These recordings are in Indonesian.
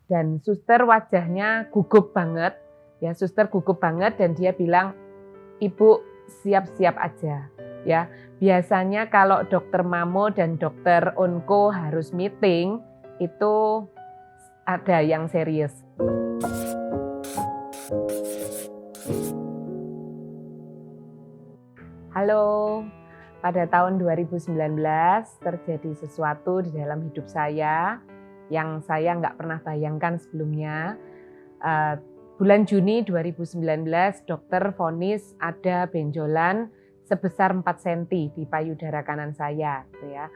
Dan suster wajahnya gugup banget, ya suster gugup banget dan dia bilang, "Ibu siap-siap aja." Ya, biasanya kalau dokter mamo dan dokter onko harus meeting, itu ada yang serius. Halo, pada tahun 2019 terjadi sesuatu di dalam hidup saya yang saya nggak pernah bayangkan sebelumnya. Bulan Juni 2019 dokter vonis ada benjolan sebesar 4 cm di payudara kanan saya, gitu ya.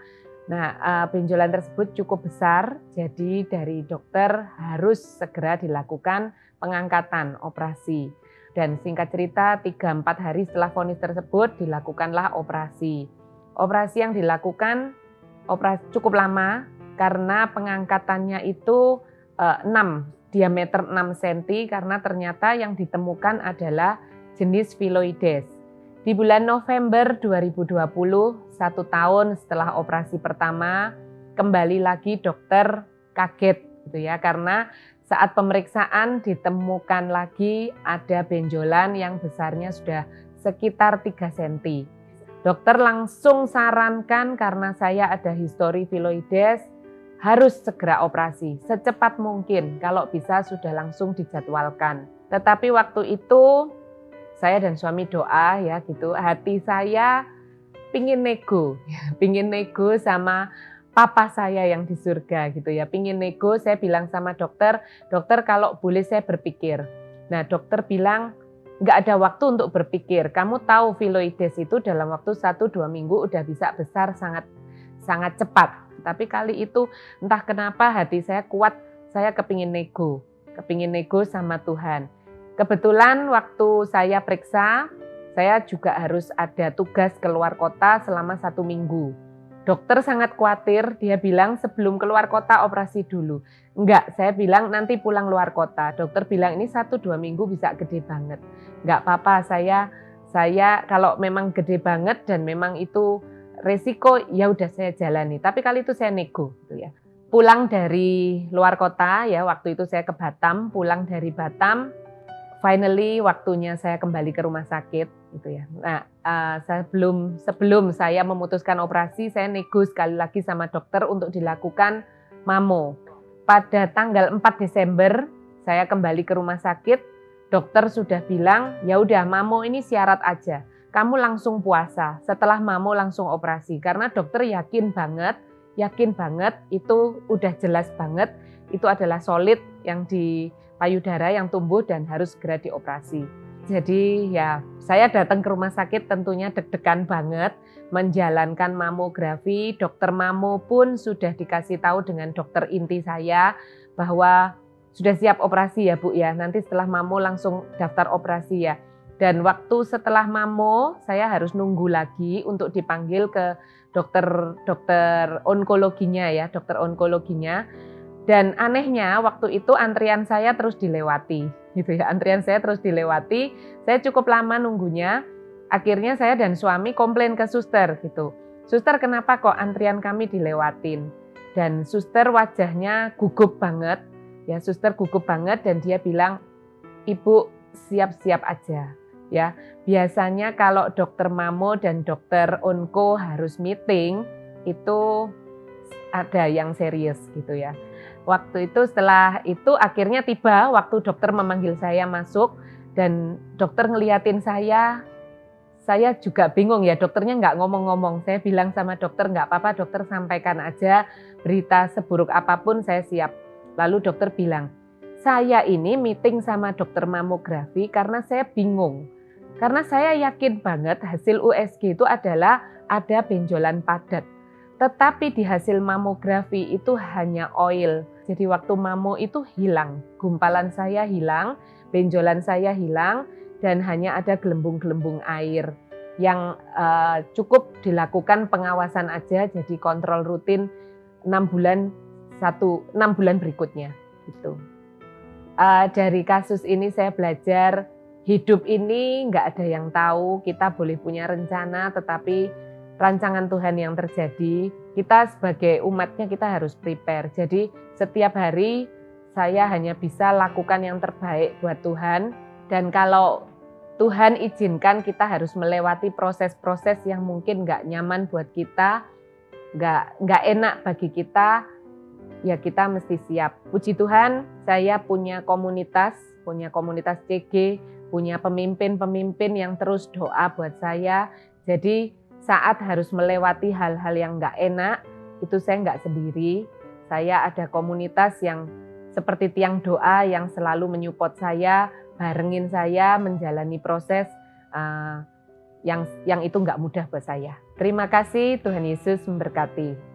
Nah, benjolan tersebut cukup besar, jadi dari dokter harus segera dilakukan pengangkatan operasi. Dan singkat cerita 3-4 hari setelah vonis tersebut dilakukanlah operasi. Operasi yang dilakukan cukup lama karena pengangkatannya itu 6 diameter 6 cm karena ternyata yang ditemukan adalah jenis phylloides. Di bulan November 2020, 1 tahun setelah operasi pertama, kembali lagi dokter kaget gitu ya, karena saat pemeriksaan ditemukan lagi ada benjolan yang besarnya sudah sekitar 3 cm. Dokter langsung sarankan karena saya ada histori phylloides, harus segera operasi secepat mungkin, kalau bisa sudah langsung dijadwalkan. Tetapi waktu itu saya dan suami doa ya gitu, hati saya pingin nego sama papa saya yang di surga gitu ya, pingin nego. Saya bilang sama dokter, dokter kalau boleh saya berpikir. Nah dokter bilang, nggak ada waktu untuk berpikir, kamu tahu phylloides itu dalam waktu 1-2 minggu udah bisa besar sangat cepat. Tapi kali itu entah kenapa hati saya kuat, saya kepingin nego sama Tuhan. Kebetulan waktu saya periksa, saya juga harus ada tugas keluar kota selama 1 minggu. Dokter sangat khawatir, dia bilang sebelum keluar kota operasi dulu. Enggak, saya bilang nanti pulang luar kota. Dokter bilang ini 1-2 minggu bisa gede banget. Enggak apa-apa, saya kalau memang gede banget dan memang itu resiko, ya udah saya jalani. Tapi kali itu saya nego gitu ya. Pulang dari luar kota ya, waktu itu saya ke Batam, pulang dari Batam, finally waktunya saya kembali ke rumah sakit gitu ya. Nah, sebelum saya memutuskan operasi, saya nego sekali lagi sama dokter untuk dilakukan mamo. Pada tanggal 4 Desember saya kembali ke rumah sakit, dokter sudah bilang, ya udah mamo ini syarat aja. Kamu langsung puasa, setelah mamo langsung operasi. Karena dokter yakin banget itu udah jelas banget, itu adalah solid yang di payudara yang tumbuh dan harus segera dioperasi. Jadi ya saya datang ke rumah sakit tentunya deg-degan banget menjalankan mamografi. Dokter mamo pun sudah dikasih tahu dengan dokter inti saya bahwa sudah siap operasi ya Bu ya, nanti setelah mamo langsung daftar operasi ya. Dan waktu setelah mamo saya harus nunggu lagi untuk dipanggil ke dokter onkologinya ya, dokter onkologinya. Dan anehnya waktu itu antrian saya terus dilewati, gitu ya. Antrian saya terus dilewati, saya cukup lama nunggunya. Akhirnya saya dan suami komplain ke suster gitu. Suster, kenapa kok antrian kami dilewatin? Dan suster wajahnya gugup banget, ya suster gugup banget dan dia bilang, "Ibu siap-siap aja." Ya, biasanya kalau dokter mamo dan dokter onko harus meeting, itu ada yang serius gitu ya. Waktu itu setelah itu akhirnya tiba waktu dokter memanggil saya masuk dan dokter ngeliatin saya juga bingung ya, dokternya nggak ngomong-ngomong. Saya bilang sama dokter, nggak apa-apa dokter, sampaikan aja berita seburuk apapun saya siap. Lalu dokter bilang, saya ini meeting sama dokter mamografi karena saya bingung. Karena saya yakin banget hasil USG itu adalah ada benjolan padat. Tetapi di hasil mamografi itu hanya oil. Jadi waktu mamo itu hilang, gumpalan saya hilang, benjolan saya hilang, dan hanya ada gelembung-gelembung air yang cukup dilakukan pengawasan aja, jadi kontrol rutin 6 bulan berikutnya. Gitu. Dari kasus ini saya belajar hidup ini nggak ada yang tahu, kita boleh punya rencana, tetapi rancangan Tuhan yang terjadi, kita sebagai umatnya kita harus prepare. Jadi setiap hari saya hanya bisa lakukan yang terbaik buat Tuhan. Dan kalau Tuhan izinkan kita harus melewati proses-proses yang mungkin nggak nyaman buat kita, nggak enak bagi kita, ya kita mesti siap. Puji Tuhan, saya punya komunitas CG, punya pemimpin-pemimpin yang terus doa buat saya. Jadi saat harus melewati hal-hal yang nggak enak, itu saya nggak sendiri. Saya ada komunitas yang seperti tiang doa yang selalu menyupport saya, barengin saya menjalani proses yang itu nggak mudah buat saya. Terima kasih, Tuhan Yesus memberkati.